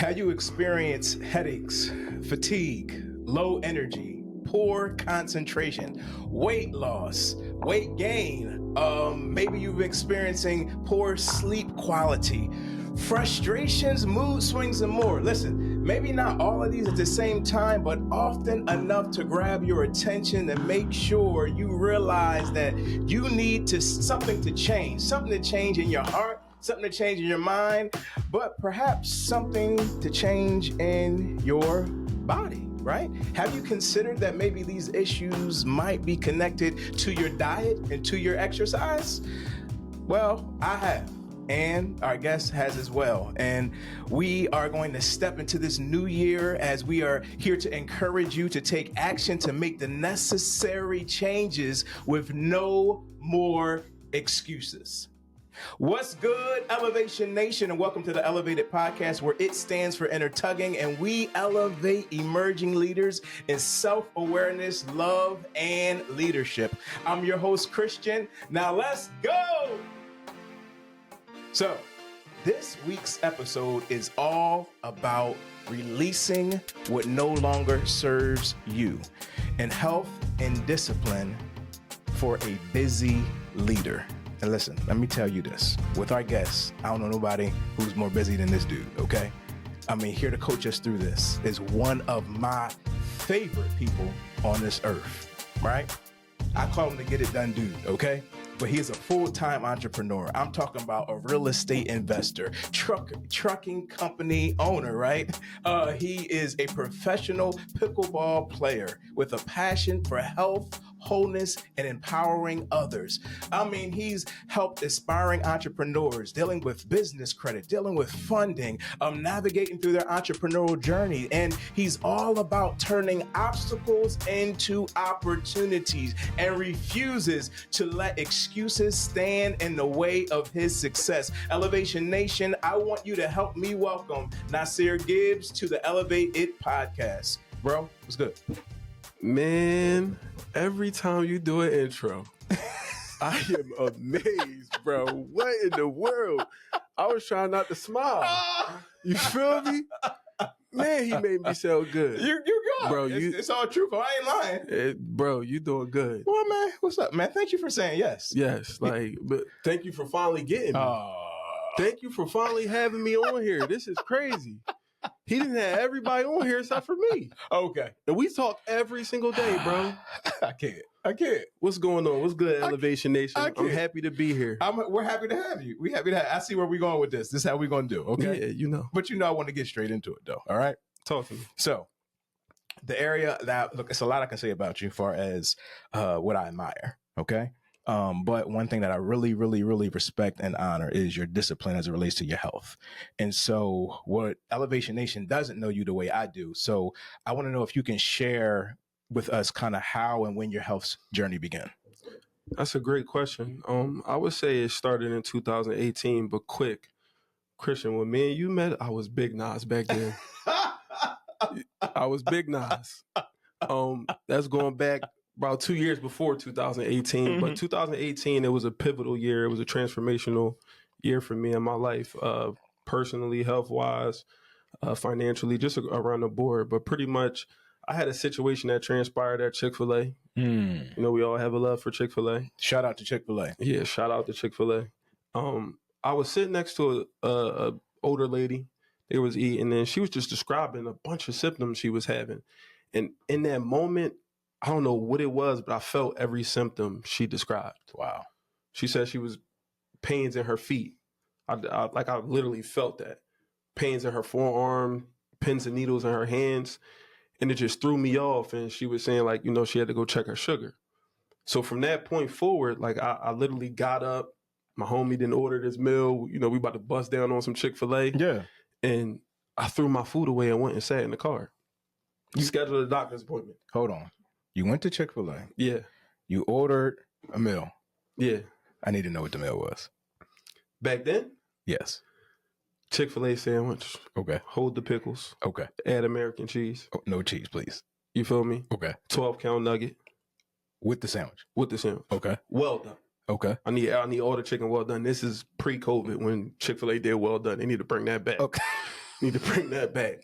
Have you experienced headaches, fatigue, low energy, poor concentration, weight loss, weight gain? Maybe you've experiencing poor sleep quality, frustrations, mood swings, and more. Listen, maybe not all of these at the same time, but often enough to grab your attention and make sure you realize that you need something to change in your heart, something to change in your mind, but perhaps something to change in your body, right? Have you considered that maybe these issues might be connected to your diet and to your exercise? Well, I have. And our guest has as well. And we are going to step into this new year as we are here to encourage you to take action to make the necessary changes with no more excuses. What's good, Elevation Nation, and welcome to the Elevated Podcast, where it stands for inner tugging, and we elevate emerging leaders in self-awareness, love, and leadership. I'm your host, Christian. Now let's go! So, this week's episode is all about releasing what no longer serves you, and health and discipline for a busy leader. And listen, let me tell you this. With our guests, I don't know nobody who's more busy than this dude, okay? I mean, here to coach us through this is one of my favorite people on this earth, right? I call him the get it done dude, okay? But he is a full-time entrepreneur. I'm talking about a real estate investor, trucking company owner, right? He is a professional pickleball player with a passion for health, wholeness, and empowering others. I mean, he's helped aspiring entrepreneurs dealing with business credit, dealing with funding, navigating through their entrepreneurial journey. And he's all about turning obstacles into opportunities and refuses to let excuses stand in the way of his success. Elevation Nation, I want you to help me welcome Naseer Gibbs to the Elevate It podcast. Bro, what's good? Man, every time you do an intro, I am amazed, bro. What in the world? I was trying not to smile. You feel me? Man, he made me sound good. You're good. Bro, it's all truth. I ain't lying. Bro, you doing good. Well, man, what's up, man? Thank you for saying yes. Yes, but thank you for finally getting me. Thank you for finally having me on here. This is crazy. He didn't have everybody on here except for me. Okay. And we talk every single day, bro. I can't. What's going on? What's good, Elevation Nation? I'm happy to be here. We're happy to have you. I see where we're going with this. This is how we're going to do, okay? Yeah, you know. But I want to get straight into it, though, all right? Talk to me. So, the area that, look, it's a lot I can say about you as far as what I admire, okay? But one thing that I really, really, really respect and honor is your discipline as it relates to your health. And so what Elevation Nation doesn't know you the way I do. So I want to know if you can share with us kind of how and when your health journey began. That's a great question. I would say it started in 2018, but quick. Christian, when me and you met, I was Big Nas back then. I was Big Nas. That's going back about 2 years before 2018, mm-hmm. But 2018, it was a pivotal year. It was a transformational year for me in my life, personally, health-wise, financially, just around the board. But pretty much, I had a situation that transpired at Chick-fil-A. You know, we all have a love for Chick-fil-A. Shout out to Chick-fil-A. Yeah, shout out to Chick-fil-A. I was sitting next to a older lady. They was eating, and she was just describing a bunch of symptoms she was having. And in that moment, I don't know what it was, but I felt every symptom she described. Wow. She said she was pains in her feet. I literally felt that. Pains in her forearm, pins and needles in her hands. And it just threw me off. And she was saying, like, you know, she had to go check her sugar. So from that point forward, like, I literally got up. My homie didn't order this meal. You know, we about to bust down on some Chick-fil-A. Yeah. And I threw my food away and went and sat in the car. You scheduled a doctor's appointment. Hold on. You went to Chick-fil-A. Yeah. You ordered a meal. Yeah. I need to know what the meal was. Back then? Yes. Chick-fil-A sandwich. Okay. Hold the pickles. Okay. Add American cheese. Oh, no cheese, please. You feel me? Okay. 12-count nugget. With the sandwich? With the sandwich. Okay. Well done. Okay. I need all the chicken well done. This is pre-COVID when Chick-fil-A did well done. They need to bring that back. Okay. Need to bring that back.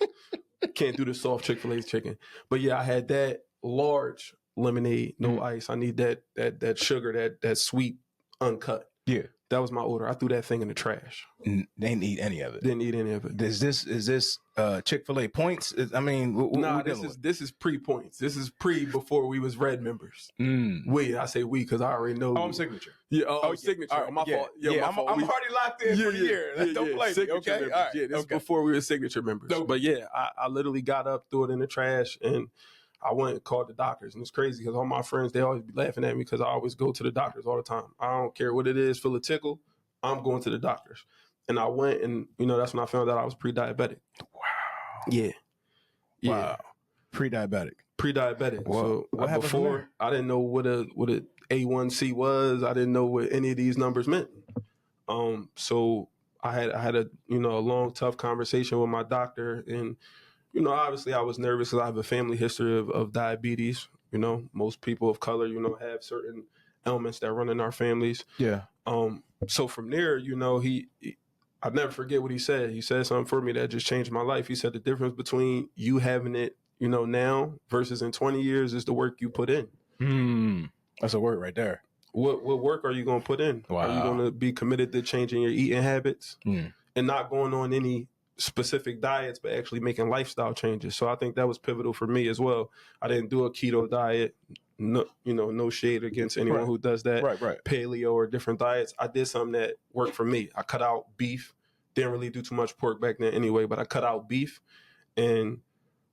Can't do the soft Chick-fil-A chicken. But yeah, I had that large lemonade, no ice. I need that sugar, that sweet, uncut. Yeah. That was my order. I threw that thing in the trash. They didn't eat any of it. Didn't eat any of it. Is this Chick-fil-A points? I mean, nah, this is pre-points. This is before we was red members. I say we because I already know. Oh, I'm Signature. Yeah, Signature. Right, my fault. Yeah, I'm already locked in for the year. Don't play me, okay? Members. All right. Yeah, this is before we were Signature members. Dope. But yeah, I literally got up, threw it in the trash, and I went and called the doctors. And it's crazy because all my friends, they always be laughing at me because I always go to the doctors all the time. I don't care what it is, feel a tickle, I'm going to the doctors. And I went and, that's when I found out I was pre-diabetic. Wow. Yeah. Wow. Pre-diabetic. Well, so before, I didn't know what a A1C was. I didn't know what any of these numbers meant. So I had a long, tough conversation with my doctor, and obviously I was nervous because I have a family history of diabetes. Most people of color, have certain ailments that run in our families. Yeah. So from there, I'll never forget what he said. He said something for me that just changed my life. He said the difference between you having it, now versus in 20 years is the work you put in. That's a word right there. What work are you going to put in? Wow. Are you going to be committed to changing your eating habits and not going on any specific diets, but actually making lifestyle changes? So I think that was pivotal for me as well. I didn't do a keto diet. No shade against anyone who does that. Right. Paleo or different diets. I did something that worked for me. I cut out beef. Didn't really do too much pork back then anyway, but I cut out beef. And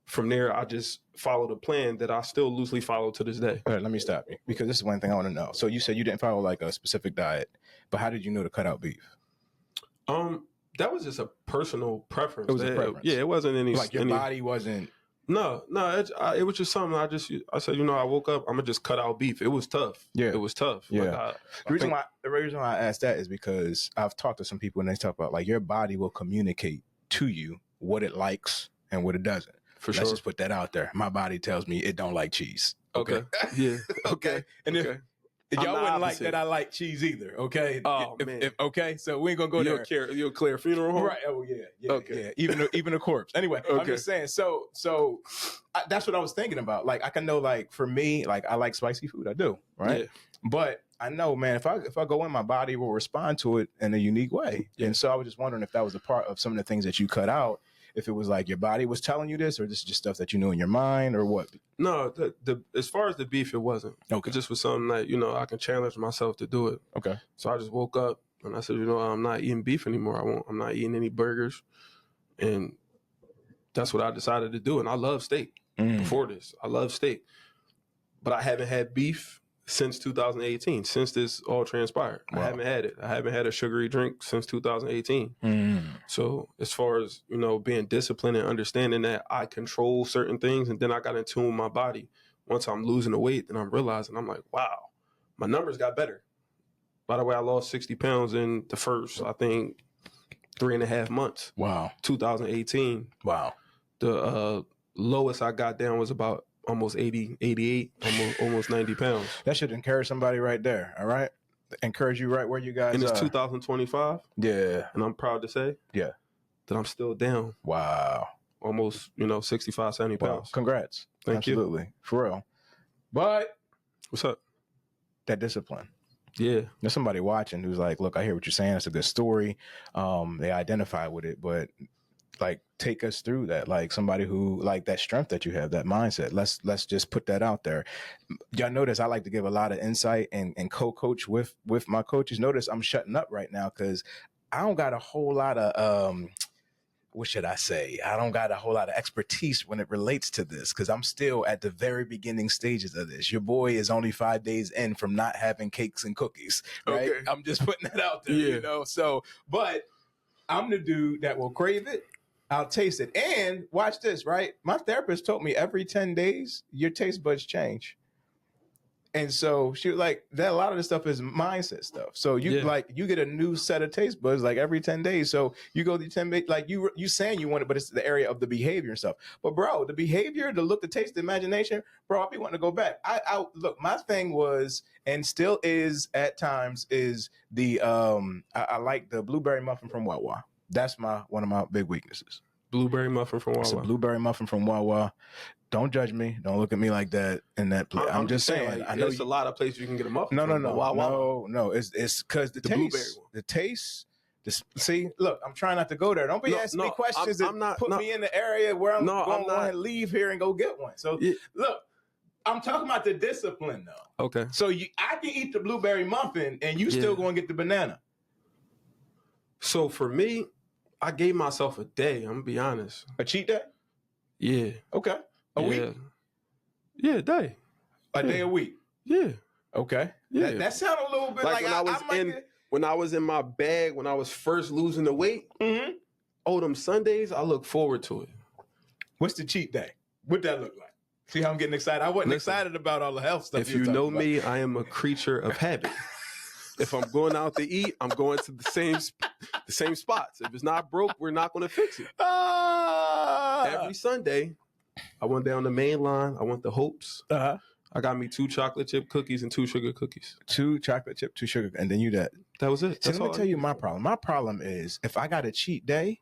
from there, I just followed a plan that I still loosely follow to this day. All right, let me stop you because this is one thing I want to know. So you said you didn't follow like a specific diet, but how did you know to cut out beef? That was just a personal preference. It was a preference. Yeah, it wasn't any... Like your body wasn't... No, it was just something I said, I woke up, I'm going to just cut out beef. It was tough. Yeah. It was tough. Yeah. The reason why I asked that is because I've talked to some people and they talk about like your body will communicate to you what it likes and what it doesn't. Let's just put that out there. My body tells me it don't like cheese. Okay. Yeah. Okay. And if y'all wouldn't like that I like cheese either, okay? Oh, man. Okay, so we ain't going to go there. You'll clear a funeral home? Right. Oh, yeah. Okay. Yeah. Even a corpse. Anyway, okay. I'm just saying, so that's what I was thinking about. Like, I can know, like, for me, like, I like spicy food. I do, right? Yeah. But I know, man, if I go in, my body will respond to it in a unique way. Yeah. And so I was just wondering if that was a part of some of the things that you cut out, if it was like your body was telling you this, or this is just stuff that you knew in your mind, or what? No, as far as the beef, it wasn't. Okay. It just was something that, I can challenge myself to do it. Okay. So I just woke up and I said, I'm not eating beef anymore. I'm not eating any burgers. And that's what I decided to do. And I love steak before this. I love steak. But I haven't had beef since 2018, since this all transpired. Wow. I haven't had it. I haven't had a sugary drink since 2018. So as far as, being disciplined and understanding that I control certain things, and then I got in tune with my body. Once I'm losing the weight, then I'm realizing, I'm like, wow, my numbers got better. By the way, I lost 60 pounds in the first, I think, 3.5 months. Wow. 2018. Wow. The lowest I got down was about almost 80, 88, almost 90 pounds. That should encourage somebody right there, all right? Encourage you right where you guys are. And it's 2025. Yeah. And I'm proud to say that I'm still down. Wow. Almost, 65, 70 pounds. Well, congrats. Thank you. Absolutely. For real. But what's up? That discipline. Yeah. There's somebody watching who's like, look, I hear what you're saying. It's a good story. They identify with it, but like, take us through that. Like somebody who, like that strength that you have, that mindset. Let's just put that out there. Y'all notice I like to give a lot of insight and co-coach with my coaches. Notice I'm shutting up right now because I don't got a whole lot of, what should I say? I don't got a whole lot of expertise when it relates to this because I'm still at the very beginning stages of this. Your boy is only 5 days in from not having cakes and cookies, right? Okay. I'm just putting that out there, So, but I'm the dude that will crave it. I'll taste it. And watch this, right? My therapist told me every 10 days, your taste buds change. And so she was like, that a lot of this stuff is mindset stuff. So you you get a new set of taste buds like every 10 days. So you go to 10 days, like you saying you want it, but it's the area of the behavior and stuff. But bro, the behavior, the look, the taste, the imagination, bro, I'll be wanting to go back. I look, my thing was, and still is at times, is the I like the blueberry muffin from Wawa. That's one of my big weaknesses. Blueberry muffin from Wawa. It's a blueberry muffin from Wawa. Don't judge me. Don't look at me like that in that place. I'm just saying. Like, I know there's a lot of places you can get a muffin No, from. no. It's because the taste. The taste. See, look, I'm trying not to go there. Don't be asking me questions that put me in the area where I'm going to leave here and go get one. So look, I'm talking about the discipline though. Okay. So I can eat the blueberry muffin and you still going to get the banana. So for me, I gave myself a day. I'm gonna be honest. A cheat day? Yeah. Okay. A week? Yeah, a day. A day a week? Yeah. Okay. Yeah. That sounded a little bit like when I was in my bag, when I was first losing the weight, them Sundays, I look forward to it. What's the cheat day? What'd that look like? See how I'm getting excited? I wasn't excited about all the health stuff. If you know me, I am a creature of habit. If I'm going out to eat, I'm going to the same spots. If it's not broke, we're not going to fix it. Every Sunday, I went down the main line. I went to Hope's. I got me 2 chocolate chip cookies and 2 sugar cookies. 2 chocolate chip, 2 sugar, and then that was it. So let me tell you my problem. My problem is if I got a cheat day,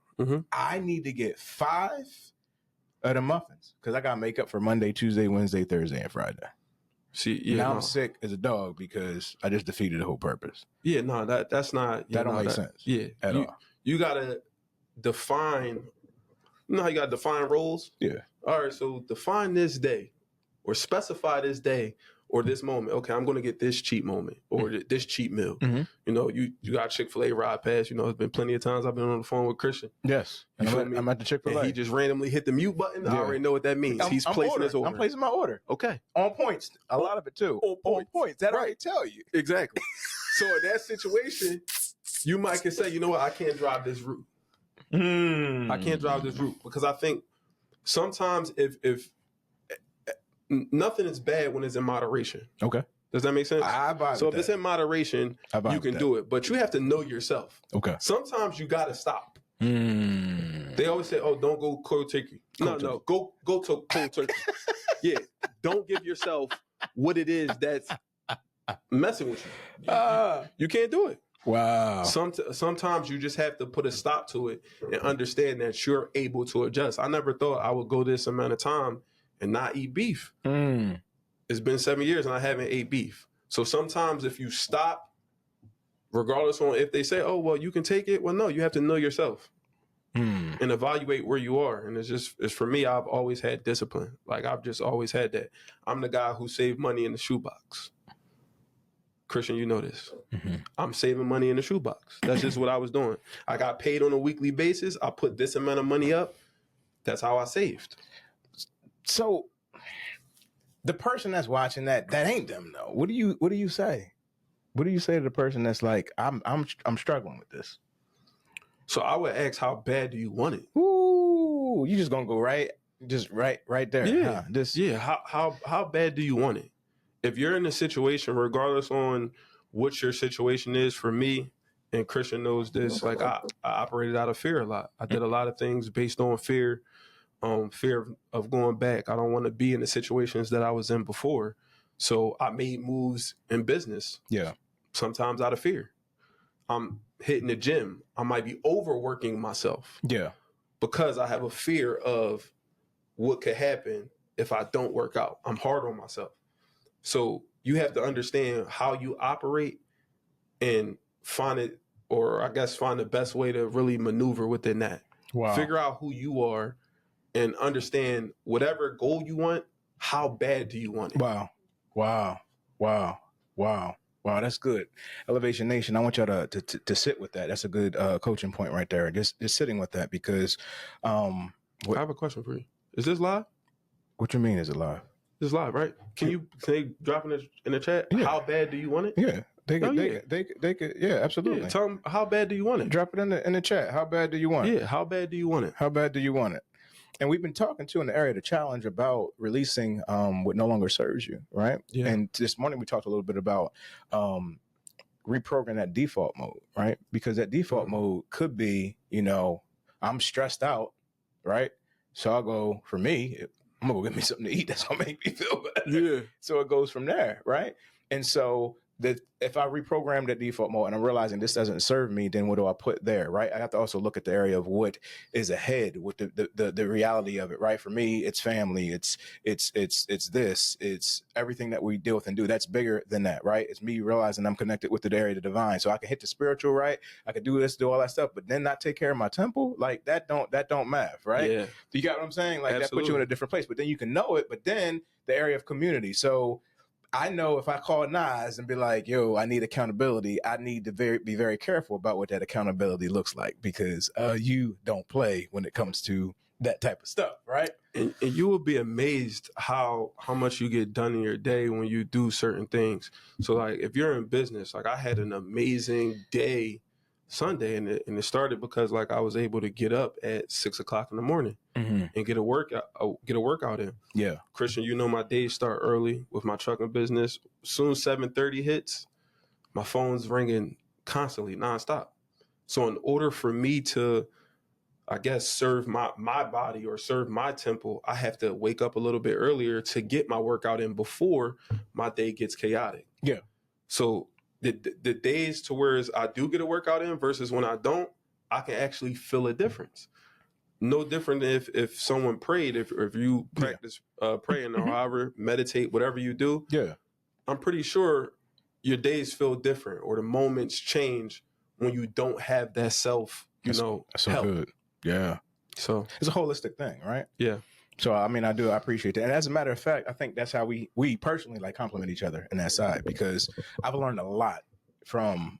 I need to get 5 of the muffins because I got to make up for Monday, Tuesday, Wednesday, Thursday, and Friday. See, now I'm sick as a dog because I just defeated the whole purpose. Yeah, no, that's not. That don't make sense. Yeah, at all. You gotta define. You know how you gotta define roles. Yeah. All right, so define this day, or specify this day, or this moment. Okay, I'm gonna get this cheat moment or this cheat meal. You know, you got Chick-fil-A ride pass. You know, there's been plenty of times I've been on the phone with Christian. Yes, and I'm at the Chick-fil-A. And he just randomly hit the mute button. Yeah. I already know what that means. He's placing his order. I'm placing my order. Okay, on points. A lot of it too. On points. That already tell you exactly. So in that situation, you might can say, you know what, I can't drive this route. I can't drive this route because I think sometimes if nothing is bad when it's in moderation. Okay. Does that make sense? So if it's in moderation, you can do it. But you have to know yourself. Okay. Sometimes you got to stop. They always say, oh, don't go cold turkey. No, go to cold turkey. Yeah. Don't give yourself what it is that's messing with you. You can't do it. Wow. Sometimes you just have to put a stop to it and understand that you're able to adjust. I never thought I would go this amount of time and not eat beef. It's been 7 years and I haven't ate beef. So sometimes if you stop, regardless on if they say, oh, well, you can take it. Well, no, you have to know yourself and evaluate where you are. And it's for me, I've always had discipline. Like I've just always had that. I'm the guy who saved money in the shoebox. Christian, you know this. I'm saving money in the shoebox. That's just what I was doing. I got paid on a weekly basis. I put this amount of money up. That's how I saved. So the person that's watching that ain't them though. What do you say? What do you say to the person that's like, I'm struggling with this? So I would ask, how bad do you want it? Ooh, you just gonna go right there. Yeah. How bad do you want it? If you're in a situation, regardless on what your situation is, for me, and Christian knows this, like I operated out of fear a lot. I did a lot of things based on fear, fear of going back. I don't want to be in the situations that I was in before. So I made moves in business. Yeah. Sometimes out of fear. I'm hitting the gym. I might be overworking myself. Yeah. Because I have a fear of what could happen if I don't work out. I'm hard on myself. So you have to understand how you operate and find the best way to really maneuver within that. Wow. Figure out who you are and understand whatever goal you want, how bad do you want it? Wow. That's good. Elevation Nation, I want y'all to sit with that. That's a good coaching point right there. Just sitting with that because I have a question for you. Is this live? What you mean is it live? It's live, right? Can they drop in the chat? Yeah. How bad do you want it? Yeah. They could, yeah, absolutely. Yeah, tell them, how bad do you want it? Drop it in the chat. How bad do you want it? Yeah, how bad do you want it? How bad do you want it? And we've been talking in the area of the challenge about releasing what no longer serves you, right? Yeah. And this morning we talked a little bit about reprogram that default mode, right? Because that default mode could be, I'm stressed out, right? So I'll go, for me, I'm gonna go get me something to eat that's gonna make me feel better. Yeah. So it goes from there, right? And so that if I reprogram the default mode and I'm realizing this doesn't serve me, then what do I put there, right? I have to also look at the area of what is ahead with the reality of it, right? For me, it's family, it's this, it's everything that we deal with and do. That's bigger than that, right? It's me realizing I'm connected with the area of the divine, so I can hit the spiritual, right? I can do this, do all that stuff, but then not take care of my temple, like that don't math, right? Yeah. You got what I'm saying? Like Absolutely. that puts you in a different place, but then you can know it, but then the area of community. So I know if I call Nas and be like, yo, I need accountability, I need to be very careful about what that accountability looks like, because you don't play when it comes to that type of stuff, right? And you will be amazed how much you get done in your day when you do certain things. So like if you're in business, like I had an amazing day Sunday, and it started because like I was able to get up at 6 o'clock in the morning and get a workout in. Yeah. Christian, you know my days start early with my trucking business. Soon 7:30 hits, my phone's ringing constantly, nonstop. So in order for me to, I guess, serve my body or serve my temple, I have to wake up a little bit earlier to get my workout in before my day gets chaotic. Yeah. So the days to where I do get a workout in versus when I don't, I can actually feel a difference. No different than if someone prayed, if you practice praying or however, meditate, whatever you do. Yeah. I'm pretty sure your days feel different or the moments change when you don't have that self, that's so help. Good. Yeah. So it's a holistic thing, right? Yeah. So, I mean, I appreciate that. And as a matter of fact, I think that's how we personally like complement each other in that side, because I've learned a lot from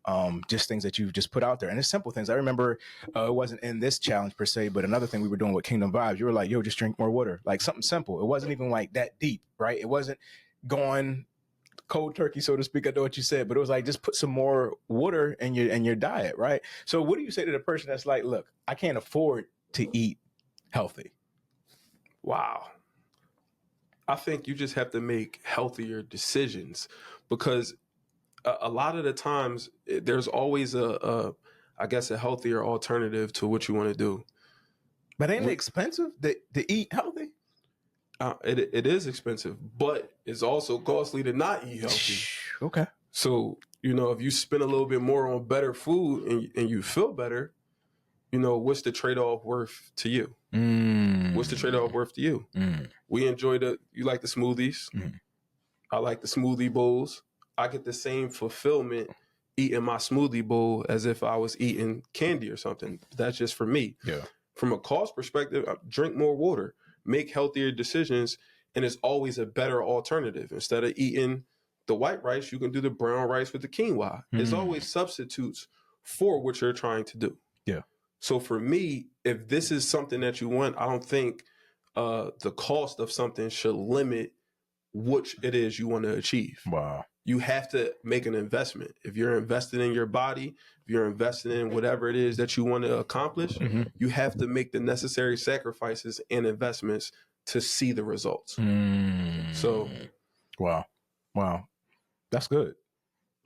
just things that you've just put out there. And it's simple things. I remember it wasn't in this challenge per se, but another thing we were doing with Kingdom Vibes, you were like, yo, just drink more water. Like something simple. It wasn't even like that deep, right? It wasn't going cold turkey, so to speak. I know what you said, but it was like, just put some more water in your diet, right? So what do you say to the person that's like, look, I can't afford to eat healthy? Wow. I think you just have to make healthier decisions, because a lot of the times there's always I guess a healthier alternative to what you want to do. But ain't it expensive to eat healthy? It is expensive, but it's also costly to not eat healthy. Okay. So, if you spend a little bit more on better food and you feel better, what's the trade-off worth to you? What's the trade-off worth to you? We enjoy you like the smoothies. I like the smoothie bowls. I get the same fulfillment eating my smoothie bowl as if I was eating candy or something. That's just for me. Yeah. From a cost perspective, drink more water, make healthier decisions, and it's always a better alternative. Instead of eating the white rice, you can do the brown rice with the quinoa. There's always substitutes for what you're trying to do. Yeah. So for me, if this is something that you want, I don't think the cost of something should limit which it is you want to achieve. Wow. You have to make an investment. If you're investing in your body, if you're investing in whatever it is that you want to accomplish, you have to make the necessary sacrifices and investments to see the results. So, wow, that's good.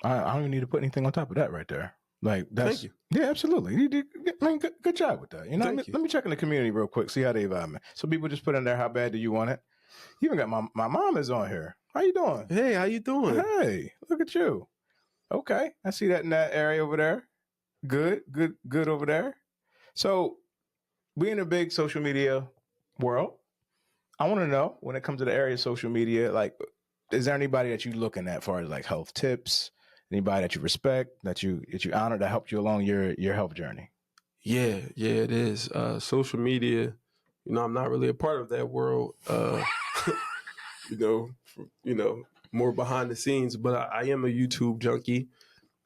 I don't even need to put anything on top of that right there. Like, that's, thank you. Yeah, absolutely. You did, I mean, good job with that. Thank you. Let me check in the community real quick, see how they vibe, man. So people just put in there, how bad do you want it? You even got my mom is on here. How you doing? Hey, how you doing? Hey, look at you. Okay, I see that in that area over there. Good over there. So we in a big social media world. I want to know, when it comes to the area of social media, like, is there anybody that you looking at as far as like health tips? Anybody that you respect, that you honor, that helped you along your health journey? Yeah, it is. Social media, I'm not really a part of that world. More behind the scenes, but I am a YouTube junkie,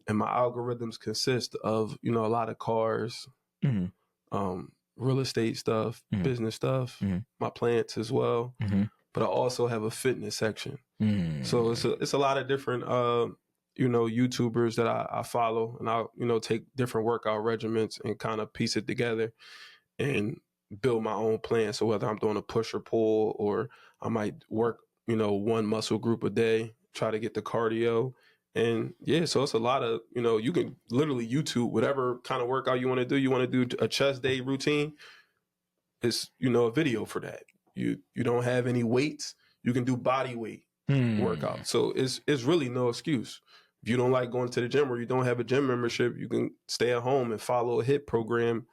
and my algorithms consist of, a lot of cars, real estate stuff, business stuff, my plants as well. But I also have a fitness section. So it's a lot of different, YouTubers that I follow, and I'll, take different workout regimens and kind of piece it together and build my own plan. So whether I'm doing a push or pull, or I might work, one muscle group a day, try to get the cardio. And yeah, so it's a lot of, you can literally YouTube whatever kind of workout you want to do. You want to do a chest day routine, it's, a video for that. You don't have any weights, you can do body weight workout. So it's really no excuse. If you don't like going to the gym or you don't have a gym membership, you can stay at home and follow a HIIT program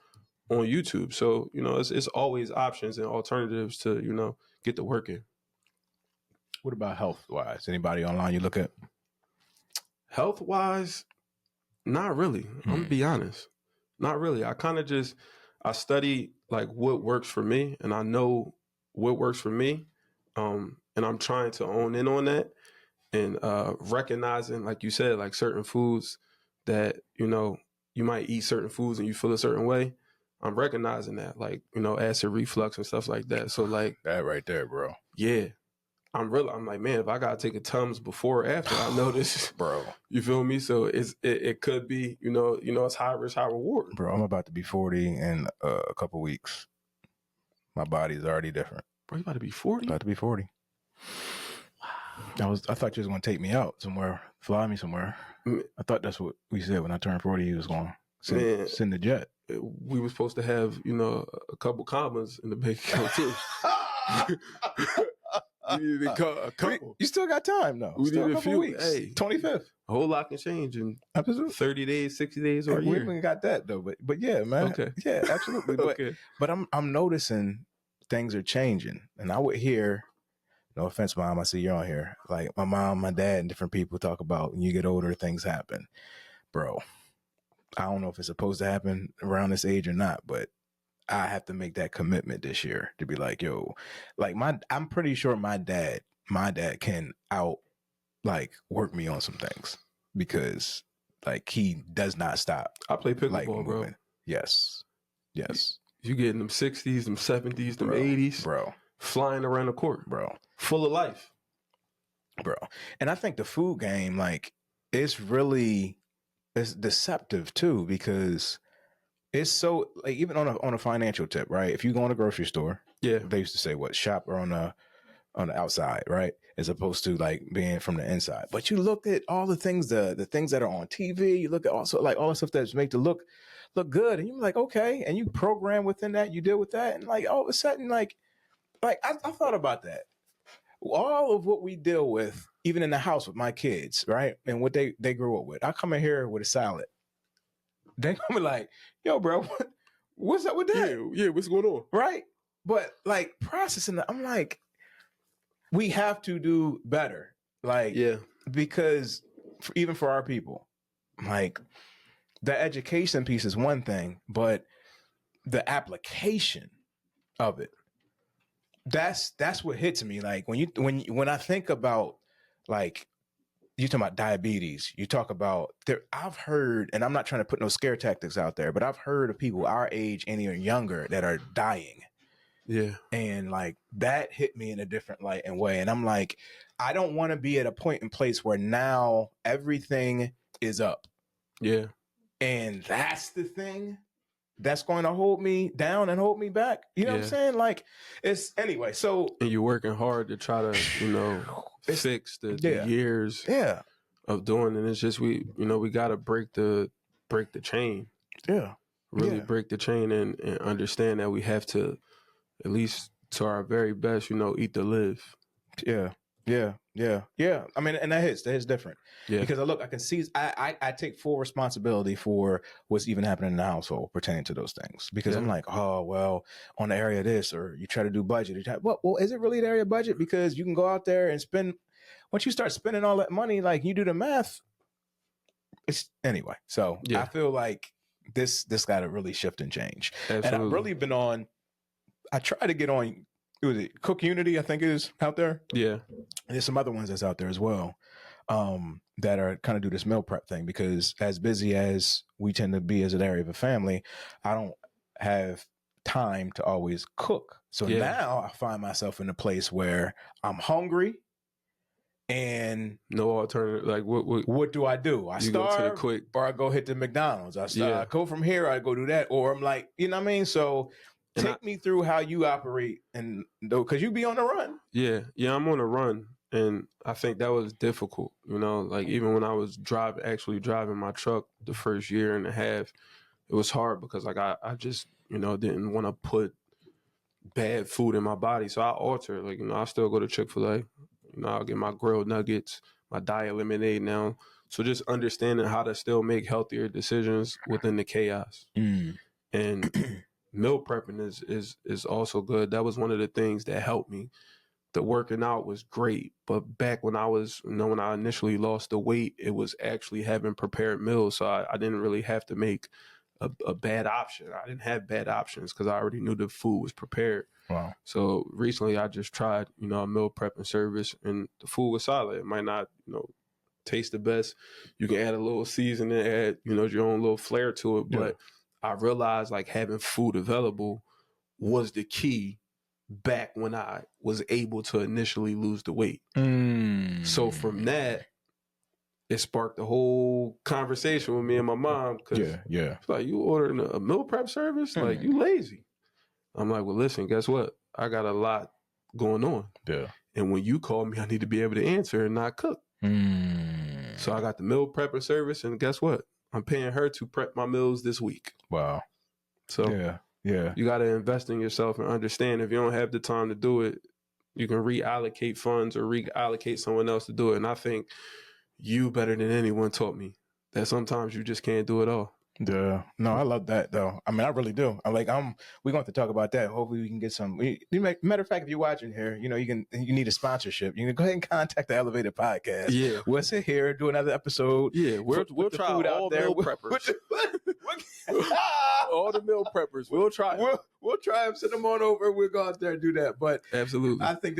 on YouTube. So, it's always options and alternatives to, get the work in. What about health-wise? Anybody online you look at? Health-wise, not really. I'm going to be honest. Not really. I kind of I study like what works for me, and I know what works for me. And I'm trying to own in on that and recognizing, like you said, like certain foods that, you might eat certain foods and you feel a certain way. I'm recognizing that, like, acid reflux and stuff like that. So like that right there, bro. Yeah. I'm like, man, if I got to take a Tums before or after, I know this, bro. You feel me? So it could be, it's high risk, high reward. Bro, I'm about to be 40 in a couple weeks. My body's already different. Bro, you about to be 40? About to be 40. Wow. I thought you was going to take me out somewhere, fly me somewhere. I thought that's what we said when I turned 40. He was going to send the jet. We were supposed to have, a couple commas in the bank account too. We needed a couple. You still got time though. We still need a few weeks. Hey, 25th. A whole lot can change in absolutely 30 days, 60 days, or a year. We haven't got that though, but yeah, man. Okay. Yeah, absolutely. But I'm noticing things are changing, and I would hear. No offense, Mom. I see you're on here. Like my mom, my dad, and different people talk about when you get older, things happen. Bro, I don't know if it's supposed to happen around this age or not, but I have to make that commitment this year to be like, yo, like I'm pretty sure my dad can work me on some things because like he does not stop. I play pickleball, bro. Yes. You get in them 60s, them 70s, them 80s. Bro. Flying around the court. Bro. Full of life. Bro. And I think the food game, like, it's deceptive too, because it's so like even on a financial tip, right? If you go in a grocery store, they used to say shop or on the outside, right? As opposed to like being from the inside. But you look at all the things, the things that are on TV, you look at also like all the stuff that's made to look good, and you're like, okay, and you program within that, you deal with that, and like all of a sudden, like I thought about that. All of what we deal with, even in the house with my kids, right? And what they grew up with. I come in here with a salad. They come like, yo, bro, what's up with that? Yeah, what's going on? Right? But like processing that, I'm like, we have to do better. Like, because even for our people, like the education piece is one thing, but the application of it, that's what hits me. Like when I think about like you talking about diabetes, you talk about there. I've heard, and I'm not trying to put no scare tactics out there, but I've heard of people our age and even younger that are dying. Yeah, and like that hit me in a different light and way. And I'm like, I don't want to be at a point in place where now everything is up. Yeah, and that's the thing that's going to hold me down and hold me back. You know what I'm saying? Like it's anyway. So and you're working hard to try to, fix the years of doing, and it's just we got to break the chain. Yeah, really break the chain and understand that we have to, at least to our very best, eat to live. Yeah. I mean, and that hits different. Yeah. Because I can see, I take full responsibility for what's even happening in the household pertaining to those things. Because I'm like, oh, well, on the area of this, or you try to do budget. Well, is it really the area of budget? Because you can go out there and spend, once you start spending all that money, like you do the math, it's anyway. So I feel like this got to really shift and change. Absolutely. And I've really been I try to get on, was it Cook Unity, I think it is out there. Yeah. And there's some other ones that's out there as well that are kind of do this meal prep thing, because as busy as we tend to be as an area of a family, I don't have time to always cook. So now I find myself in a place where I'm hungry and no alternative. Like what do? I starve, go to the quick, or I go hit the McDonald's. I go from here, I go do that, or I'm like, you know what I mean? So take me through how you operate, and because you be on the run. Yeah, I'm on the run, and I think that was difficult. Like even when I was actually driving my truck the first year and a half, it was hard because like I just didn't want to put bad food in my body, so I alter. Like I still go to Chick-fil-A. I'll get my grilled nuggets, my diet lemonade now. So just understanding how to still make healthier decisions within the chaos. And meal prepping is also good. That was one of the things that helped me. The working out was great, but back when I was, when I initially lost the weight, it was actually having prepared meals. So I didn't really have to make a bad option. I didn't have bad options because I already knew the food was prepared. Wow. So recently I just tried, a meal prepping service, and the food was solid. It might not, taste the best. You can add a little seasoning, add, your own little flair to it. But I realized like having food available was the key back when I was able to initially lose the weight. So from that, it sparked a whole conversation with me and my mom. Cause it's like, you ordering a meal prep service? Like, you lazy. I'm like, well, listen, guess what? I got a lot going on. Yeah. And when you call me, I need to be able to answer and not cook. So I got the meal prepper service, and guess what? I'm paying her to prep my meals this week. Wow. So you got to invest in yourself and understand if you don't have the time to do it, you can reallocate funds or reallocate someone else to do it. And I think you better than anyone taught me that sometimes you just can't do it all. Yeah. No, I love that though. I mean, I really do. We're going to have to talk about that. Hopefully we can get some, matter of fact, if you're watching here, you need a sponsorship. You can go ahead and contact the Elevated Podcast. Yeah. We'll sit here, do another episode. Yeah. We'll try all meal preppers. All the meal preppers. We'll try. We'll try them. Send them on over. We'll go out there and do that. But absolutely, I think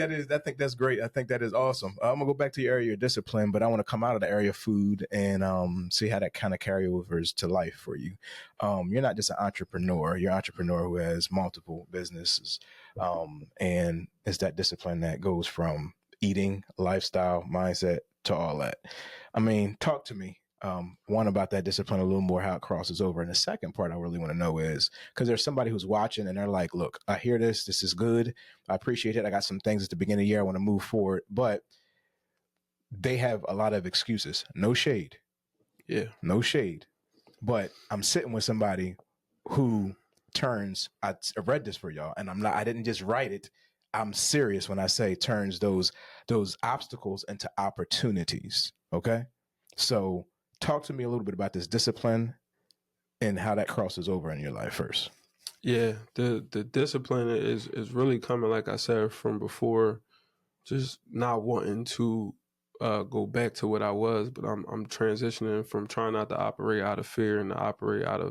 that's great. I think that is awesome. I'm gonna go back to your area of discipline, but I want to come out of the area of food and see how that kind of carryovers to life for you. You're not just an entrepreneur. You're an entrepreneur who has multiple businesses, and it's that discipline that goes from eating, lifestyle, mindset to all that. I mean, talk to me. One, about that discipline a little more, how it crosses over. And the second part I really want to know is, because there's somebody who's watching and they're like, look, I hear this is good. I appreciate it. I got some things at the beginning of the year I want to move forward, but they have a lot of excuses. No shade. Yeah. No shade. But I'm sitting with somebody who I read this for y'all, and I didn't just write it. I'm serious when I say turns those obstacles into opportunities. Okay. So talk to me a little bit about this discipline and how that crosses over in your life first. Yeah, the discipline is really coming, like I said, from before, just not wanting to go back to what I was, but I'm transitioning from trying not to operate out of fear and to operate out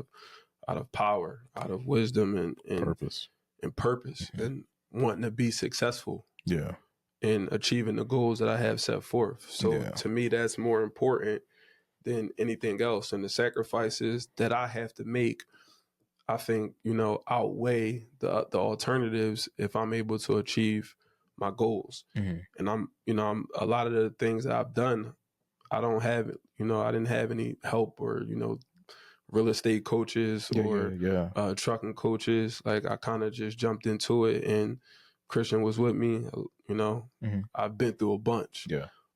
of power, out of wisdom and purpose and wanting to be successful. Yeah. And achieving the goals that I have set forth. So to me, that's more important than anything else. And the sacrifices that I have to make, I think, outweigh the alternatives if I'm able to achieve my goals. And I'm a lot of the things that I've done, I don't have, I didn't have any help or, real estate coaches or trucking coaches. Like, I kind of just jumped into it, and Christian was with me. I've been through a bunch,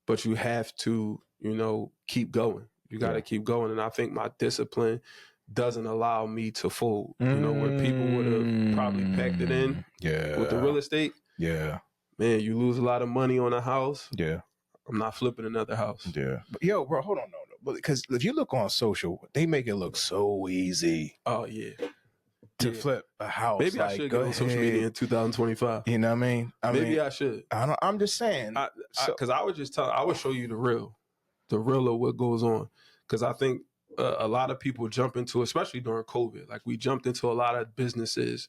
but you have to, keep going. You got to keep going. And I think my discipline doesn't allow me to fold, where people would have probably packed it in with the real estate. Yeah. Man, you lose a lot of money on a house. Yeah. I'm not flipping another house. Yeah. But yo, bro, hold on. No. Because if you look on social, they make it look so easy. Oh, yeah. To flip a house. Maybe I should go on social media in 2025. You know what I mean? Maybe I should. I'm just saying. Because I would show you the real of what goes on. Because I think a lot of people jump into, especially during COVID, like we jumped into a lot of businesses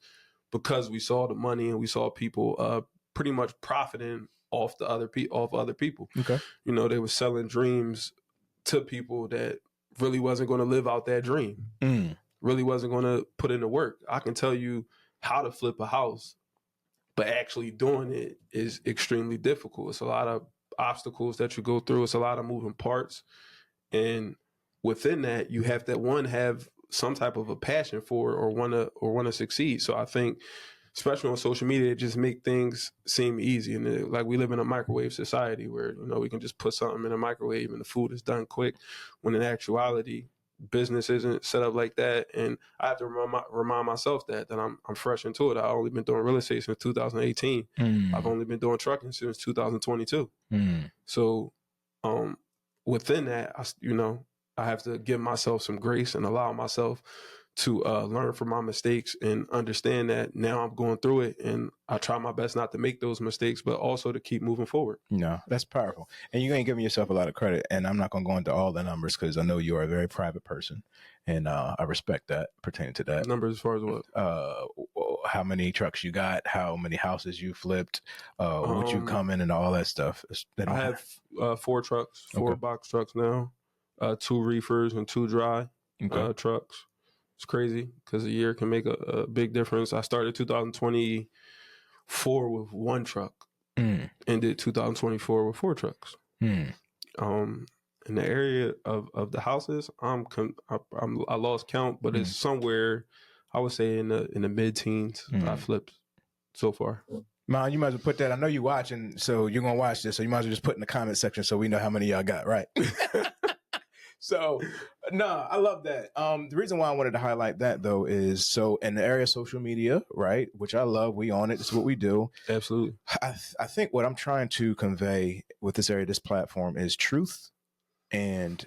because we saw the money and we saw people pretty much profiting off other people. Okay. They were selling dreams to people that really wasn't going to live out that dream. Really wasn't going to put in the work. I can tell you how to flip a house, but actually doing it is extremely difficult. It's a lot of obstacles that you go through. It's a lot of moving parts. And within that, you have to have some type of a passion for it or want to succeed. So I think, especially on social media, it just make things seem easy. And like, we live in a microwave society where, we can just put something in a microwave and the food is done quick, when in actuality, business isn't set up like that. And I have to remind myself that I'm fresh into it. I've only been doing real estate since 2018. I've only been doing trucking since 2022. So within that, I have to give myself some grace and allow myself to learn from my mistakes and understand that now I'm going through it, and I try my best not to make those mistakes, but also to keep moving forward. No, that's powerful. And you ain't giving yourself a lot of credit. And I'm not going to go into all the numbers because I know you are a very private person. And I respect that pertaining to that. Numbers as far as what? How many trucks you got, how many houses you flipped, what you come in and all that stuff. I have 4 trucks, 4 box trucks now, 2 reefers and 2 dry trucks. It's crazy because a year can make a big difference. I started 2024 with 1 truck, ended 2024 with 4 trucks. In the area of the houses, I lost count, but it's somewhere, I would say in the mid-teens. I flipped so far. Man, you might as well put that. I know you're watching, so you're gonna watch this. So you might as well just put in the comment section so we know how many y'all got, right? So, no, I love that. The reason why I wanted to highlight that, though, is so in the area of social media, right, which I love. We own it. This is what we do. Absolutely. I think what I'm trying to convey with this area, this platform, is truth and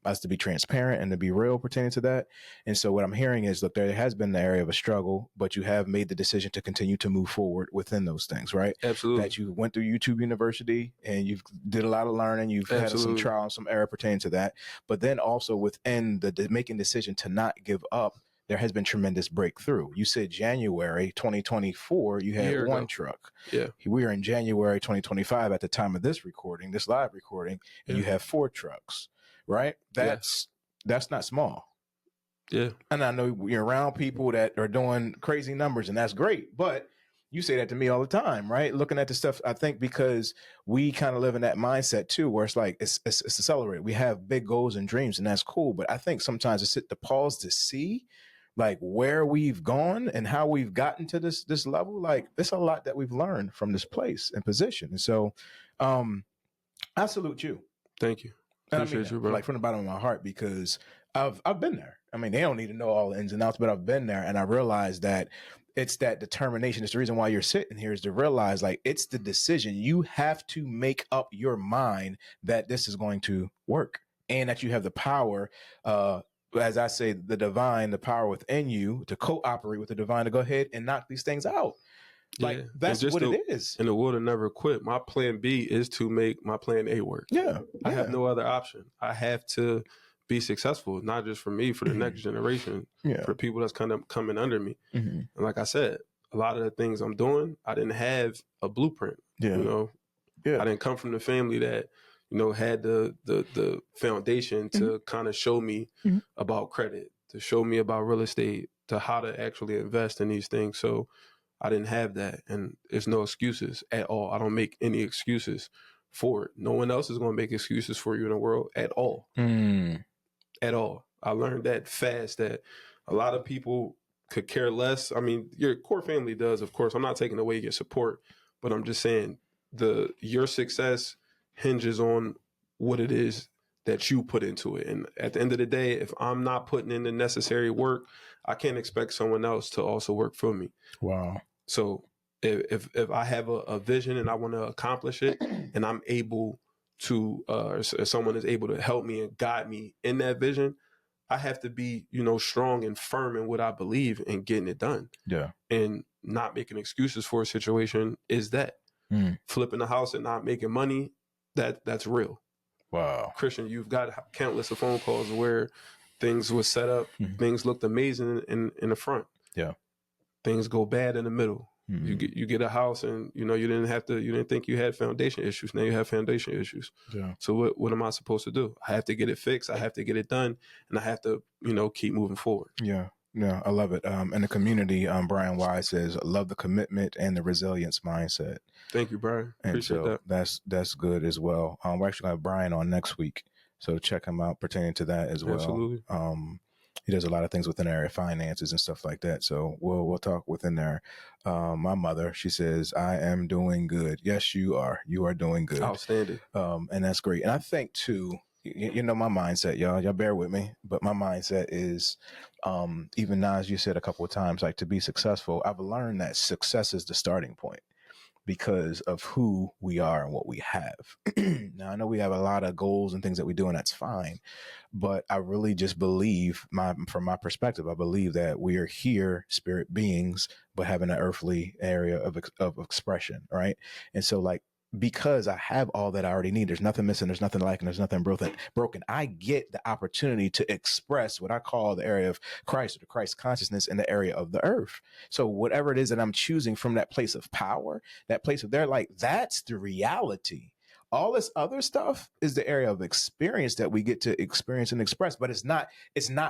us to be transparent and to be real pertaining to that. And so what I'm hearing is, look, there has been the area of a struggle, but you have made the decision to continue to move forward within those things, right? Absolutely. That you went through YouTube University and you've did a lot of learning. You've had some trial and some error pertaining to that. But then also within the making decision to not give up, there has been tremendous breakthrough. You said January 2024, you had 1 truck. Yeah. We are in January 2025 at the time of this recording, this live recording, and you have 4 trucks, right? That's not small. Yeah. And I know you're around people that are doing crazy numbers, and that's great. But you say that to me all the time, right? Looking at the stuff, I think because we kind of live in that mindset too, where it's like, it's accelerated. We have big goals and dreams, and that's cool. But I think sometimes it's to pause to see like where we've gone and how we've gotten to this level. Like, there's a lot that we've learned from this place and position. And so I salute you. Thank you. Appreciate you, bro. Like from the bottom of my heart, because I've been there. I mean, they don't need to know all the ins and outs, but I've been there, and I realized that it's that determination. It's the reason why you're sitting here, is to realize like it's the decision. You have to make up your mind that this is going to work, and that you have the power, as I say, the divine, the power within you to cooperate with the divine to go ahead and knock these things out. Like, that's what it is. And the will to never quit. My plan B is to make my plan A work. Yeah. I have no other option. I have to be successful, not just for me, for the next generation, for people that's kind of coming under me. And like I said, a lot of the things I'm doing, I didn't have a blueprint. I didn't come from the family that, had the foundation to kind of show me about credit, to show me about real estate, to how to actually invest in these things. So I didn't have that, and there's no excuses at all. I don't make any excuses for it. No one else is going to make excuses for you in the world at all. At all. I learned that fast, that a lot of people could care less. I mean, your core family does, of course. I'm not taking away your support, but I'm just saying your success hinges on what it is that you put into it. And at the end of the day, if I'm not putting in the necessary work, I can't expect someone else to also work for me. Wow. So if I have a vision and I want to accomplish it, and I'm able to, or someone is able to help me and guide me in that vision, I have to be, strong and firm in what I believe in getting it done. Yeah. And not making excuses for a situation is that. Flipping the house and not making money, that's real. Wow. Christian, you've got countless of phone calls where things were set up, things looked amazing in the front. Yeah. Things go bad in the middle. You get a house and you didn't think you had foundation issues. Now you have foundation issues. Yeah. So what am I supposed to do? I have to get it fixed. I have to get it done, and I have to, keep moving forward. Yeah. Yeah, I love it. In the community, Brian Wise says, love the commitment and the resilience mindset. Thank you, Brian. Appreciate that. That's good as well. We're actually going to have Brian on next week, so check him out pertaining to that as well. Absolutely. He does a lot of things within the area of finances and stuff like that. So we'll talk within there. My mother, she says, I am doing good. Yes, you are. You are doing good. Outstanding. And that's great. And I think too, my mindset, y'all bear with me, but my mindset is, even now, as you said a couple of times, like to be successful, I've learned that success is the starting point. because of who we are and what we have. Now, I know we have a lot of goals and things that we do, and that's fine. But I really just believe, from my perspective, I believe that we are here, spirit beings, but having an earthly area of expression, right? And so, like, because I have all that I already need, there's nothing missing, there's nothing lacking, there's nothing broken. I get the opportunity to express what I call the area of Christ, or the Christ consciousness, in the area of the earth. So whatever it is that I'm choosing from that place of power, that place of there, like, that's the reality. All this other stuff is the area of experience that we get to experience and express, but it's not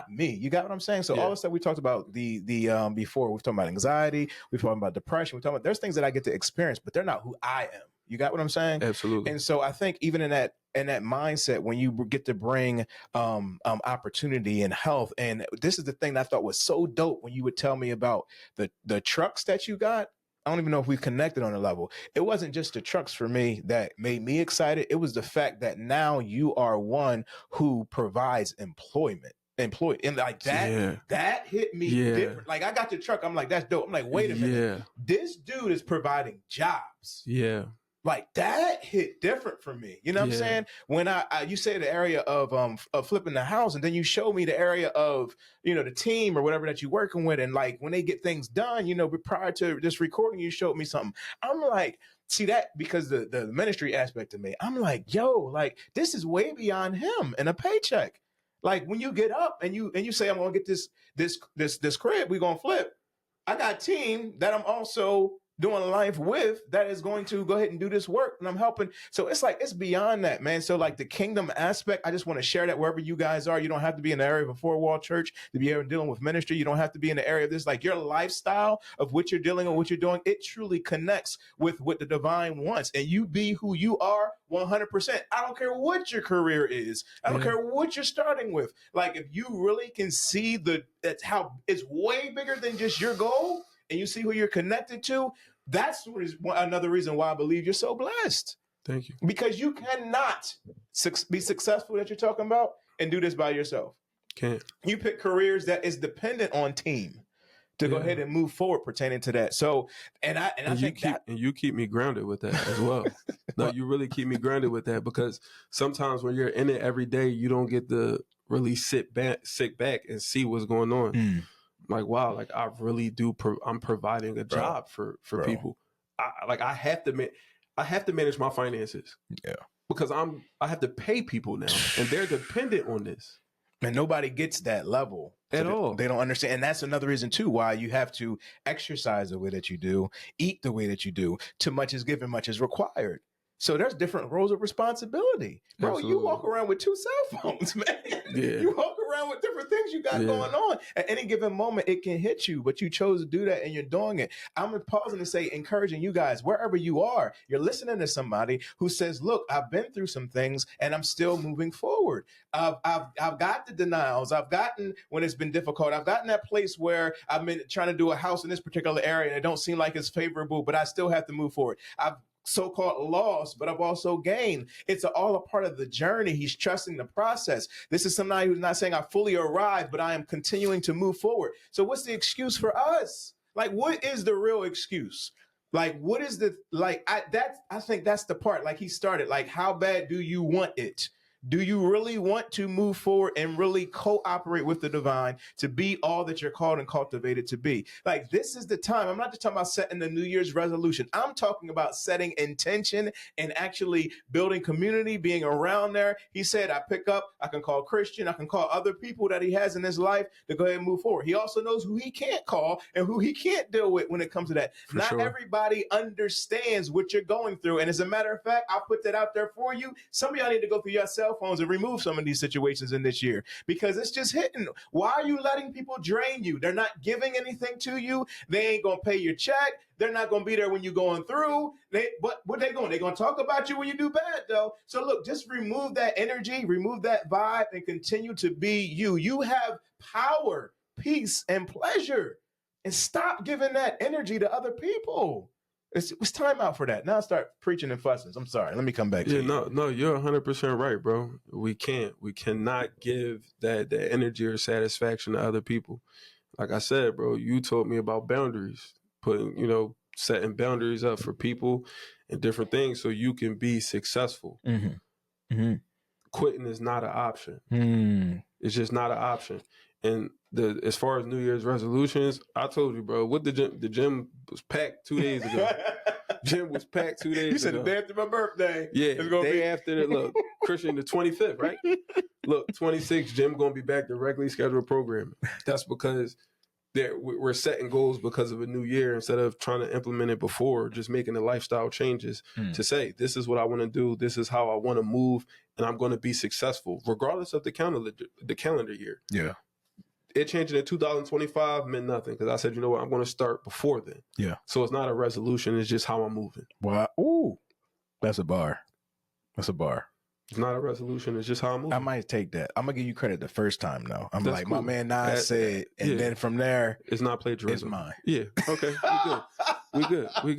me. You got what I'm saying? So all the stuff we talked about before, we've talked about anxiety, we've talked about depression, we've talked about, there's things that I get to experience, but they're not who I am. You got what I'm saying? Absolutely. And so I think even in that mindset, when you get to bring opportunity and health, and this is the thing that I thought was so dope when you would tell me about the trucks that you got. I don't even know if we connected on a level. It wasn't just the trucks for me that made me excited. It was the fact that now you are one who provides employment. And like that hit me different. Like, I got the truck. I'm like, that's dope. I'm like, wait a minute. This dude is providing jobs. Yeah. Like, that hit different for me. You know what I'm saying? When you say the area of flipping the house, and then you show me the area of, the team or whatever that you're working with. And like, when they get things done, but prior to this recording, you showed me something. I'm like, see that, because the ministry aspect of me, I'm like, yo, like, this is way beyond him and a paycheck. Like, when you get up and you say, I'm going to get this crib, we're going to flip. I got a team that I'm also doing life with that is going to go ahead and do this work, and I'm helping. So it's like, it's beyond that, man. So like, the kingdom aspect, I just want to share that wherever you guys are. You don't have to be in the area of a 4-wall church to be able to dealing with ministry. You don't have to be in the area of this. Like, your lifestyle of what you're dealing with, what you're doing, it truly connects with what the divine wants, and you be who you are 100%. I don't care what your career is. I don't care what you're starting with. Like, if you really can see that's how it's way bigger than just your goal, and you see who you're connected to, that's another reason why I believe you're so blessed. Thank you. Because you cannot be successful that you're talking about and do this by yourself. Can't. You pick careers that is dependent on team to go ahead and move forward pertaining to that. So, and you keep me grounded with that as well. No, you really keep me grounded with that, because sometimes when you're in it every day, you don't get to really sit back and see what's going on. Like, wow, like, I really do. I'm providing a job for people. I have to manage my finances. Yeah, because I have to pay people now, and they're dependent on this. And nobody gets that level at all. They don't understand. And that's another reason too why you have to exercise the way that you do, eat the way that you do. Too much is given, much is required. So there's different roles of responsibility. Bro, Absolutely. You walk around with 2 cell phones, man. Yeah. You walk around with different things you got going on. At any given moment, it can hit you, but you chose to do that and you're doing it. I'm pausing to say, encouraging you guys, wherever you are, you're listening to somebody who says, look, I've been through some things and I'm still moving forward. I've got the denials. I've gotten when it's been difficult. I've gotten that place where I've been trying to do a house in this particular area and it don't seem like it's favorable, but I still have to move forward. I've so-called loss, but I've also gained. It's all a part of the journey. He's trusting the process. This is somebody who's not saying I fully arrived, but I am continuing to move forward. So what's the excuse for us? Like, what is the real excuse? Like, what is I think that's the part. Like, he started, like, how bad do you want it? Do you really want to move forward and really cooperate with the divine to be all that you're called and cultivated to be? Like, this is the time. I'm not just talking about setting the New Year's resolution. I'm talking about setting intention and actually building community, being around there. He said, I can call Christian, I can call other people that he has in his life to go ahead and move forward. He also knows who he can't call and who he can't deal with when it comes to that. Not everybody understands what you're going through. And as a matter of fact, I'll put that out there for you. Some of y'all need to go through your cell phones and remove some of these situations in this year because it's just hitting. Why are you letting people drain you? They're not giving anything to you. They ain't going to pay your check. They're not going to be there when you're going through. But what they going? They're going to talk about you when you do bad, though. So look, just remove that energy, remove that vibe, and continue to be you. You have power, peace, and pleasure. And stop giving that energy to other people. It's time out for that. Now I start preaching and fussing. I'm sorry. Let me come back to you. No, you're 100% right, bro. We cannot give that energy or satisfaction to other people. Like I said, bro, you told me about boundaries, putting, setting boundaries up for people and different things so you can be successful. Quitting is not an option. It's just not an option. And as far as New Year's resolutions, I told you, bro, what the gym was packed 2 days ago. Gym was packed 2 days ago. You said the day after my birthday. Yeah, day after that. Look, Christian, the 25th, right? Look, 26th, gym going to be back to regularly scheduled programming. That's because we're setting goals because of a new year instead of trying to implement it before, just making the lifestyle changes to say, this is what I want to do. This is how I want to move, and I'm going to be successful regardless of the calendar year. Yeah. It changing in 2025 meant nothing because I said, you know what, I'm going to start before then. Yeah. So it's not a resolution. It's just how I'm moving. Wow. Ooh, that's a bar. That's a bar. It's not a resolution. It's just how I'm moving. I might take that. I'm going to give you credit the first time, though. I'm That's like, cool. my man Nas said, and then from there, it's not plagiarism. it's mine. Yeah. Okay. We good. We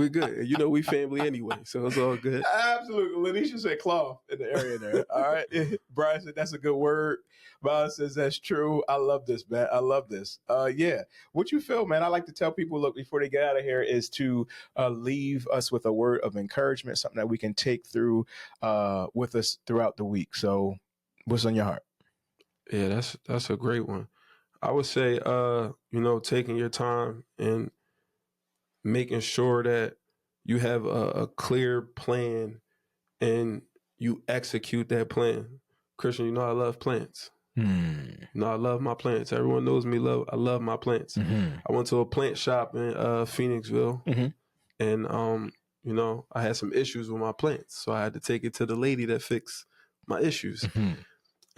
good. And you know, we family anyway, so it's all good. Absolutely. Lanisha said cloth in the area there. All right. Brian said that's a good word. Bob says that's true. I love this, man. I love this. Yeah. What you feel, man? I like to tell people, look, before they get out of here, is to leave us with a word of encouragement, something that we can take through with us throughout the week. So what's on your heart? Yeah, that's a great one. I would say, taking your time and making sure that you have a clear plan and you execute that plan. Christian, you know I love plants. You know I love my plants. Everyone knows me. I love my plants. I went to a plant shop in Phoenixville, and I had some issues with my plants, so I had to take it to the lady that fixed my issues.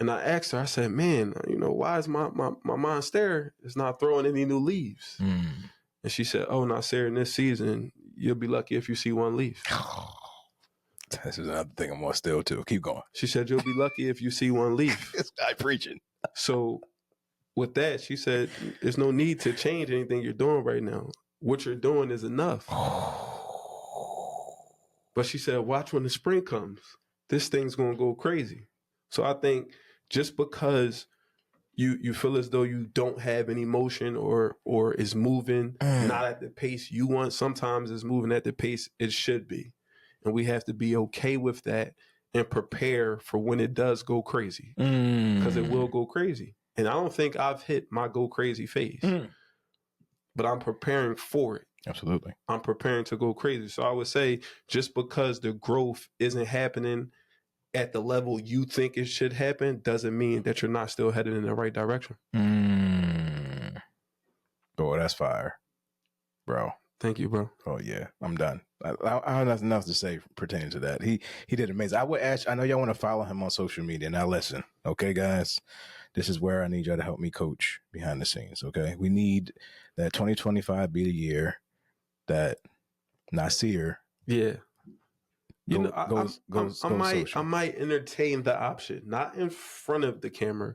And I asked her, I said, man, why is my monstera is not throwing any new leaves? And she said, oh, Naseer, in this season, you'll be lucky if you see one leaf. This is another thing I'm going to steal too. Keep going. She said, you'll be lucky if you see one leaf. This guy preaching. So with that, she said, there's no need to change anything you're doing right now. What you're doing is enough. But she said, watch when the spring comes. This thing's going to go crazy. So I think just because you feel as though you don't have any motion or is moving not at the pace you want, sometimes it's moving at the pace it should be. And we have to be okay with that and prepare for when it does go crazy, because it will go crazy. And I don't think I've hit my go crazy phase, but I'm preparing for it. Absolutely. I'm preparing to go crazy. So I would say just because the growth isn't happening at the level you think it should happen doesn't mean that you're not still headed in the right direction. Boy, that's fire, bro. Thank you, bro. Oh yeah, I'm done. I have nothing else to say pertaining to that. He did amazing. I would ask. I know y'all want to follow him on social media. Now listen, okay, guys, this is where I need y'all to help me coach behind the scenes. Okay, we need that 2025 be the year that Naseer. Yeah. I might entertain the option, not in front of the camera,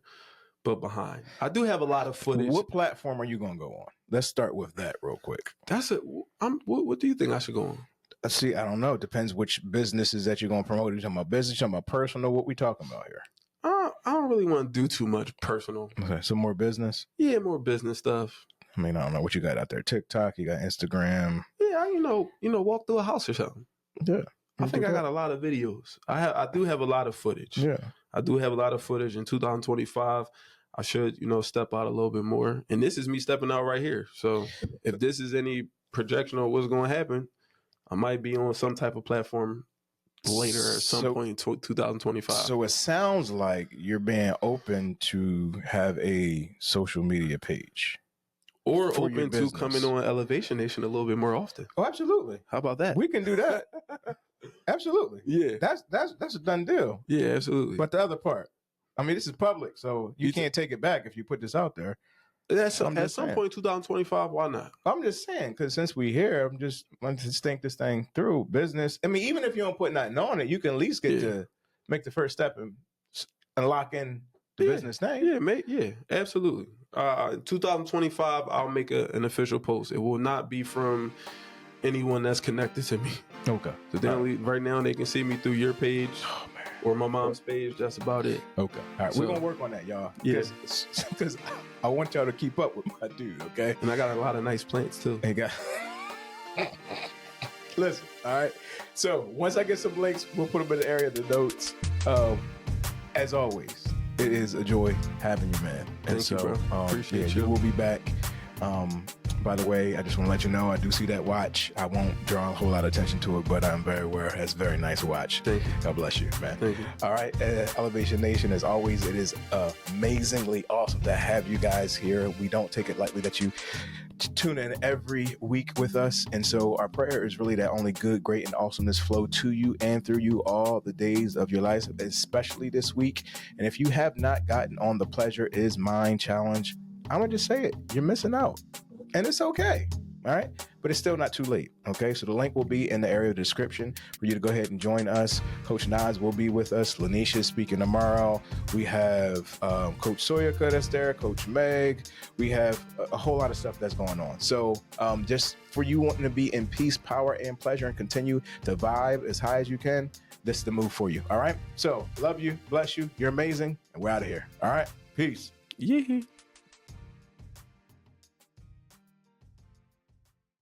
but behind. I do have a lot of footage. What platform are you going to go on? Let's start with that real quick. What do you think I should go on? See, I don't know. It depends which businesses that you're going to promote. Are you talking about business? You're talking about personal? What we talking about here? I don't really want to do too much personal. Okay, so more business? Yeah, more business stuff. I mean, I don't know what you got out there. TikTok, you got Instagram. Yeah, walk through a house or something. Yeah. I think I got a lot of videos. I do have a lot of footage. Yeah. I do have a lot of footage. In 2025, I should, step out a little bit more. And this is me stepping out right here. So if this is any projection of what's going to happen, I might be on some type of platform later at some point in 2025. So it sounds like you're being open to have a social media page. Or open to coming on Elevation Nation a little bit more often. Oh, absolutely. How about that? We can do that. Absolutely. Yeah. That's a done deal. Yeah, absolutely. But the other part, I mean, this is public, so you can't take it back if you put this out there. At some point, 2025, why not? I'm just saying, because since we're here, I'm just wanting to think this thing through. Business. I mean, even if you don't put nothing on it, you can at least get to make the first step and lock in the business name. Yeah, mate. Yeah, absolutely. 2025, I'll make an official post. It will not be from anyone that's connected to me. Okay. So right now they can see me through your page or my mom's page. That's about it. Okay. All right. We're going to work on that, y'all. Yeah. Because I want y'all to keep up with my dude, okay? And I got a lot of nice plants too. Listen, all right. So once I get some links, we'll put them in the area of the notes. As always, it is a joy having you, man. And Thank you, bro. Appreciate you. You will be back. By the way, I just want to let you know, I do see that watch. I won't draw a whole lot of attention to it, but I'm very aware it's a very nice watch. Thank you. God bless you, man. Thank you. All right. Elevation Nation, as always, it is amazingly awesome to have you guys here. We don't take it lightly that you tune in every week with us. And so our prayer is really that only good, great, and awesomeness flow to you and through you all the days of your life, especially this week. And if you have not gotten on the Pleasure Is Mine challenge, I'm going to just say it. You're missing out. And it's okay. All right. But it's still not too late. Okay. So the link will be in the area of the description for you to go ahead and join us. Coach Nas will be with us. Lanisha is speaking tomorrow. We have Coach Soyaka that's there, Coach Meg. We have a whole lot of stuff that's going on. So just for you wanting to be in peace, power, and pleasure and continue to vibe as high as you can, this is the move for you. All right. So love you. Bless you. You're amazing. And we're out of here. All right. Peace. Yeah.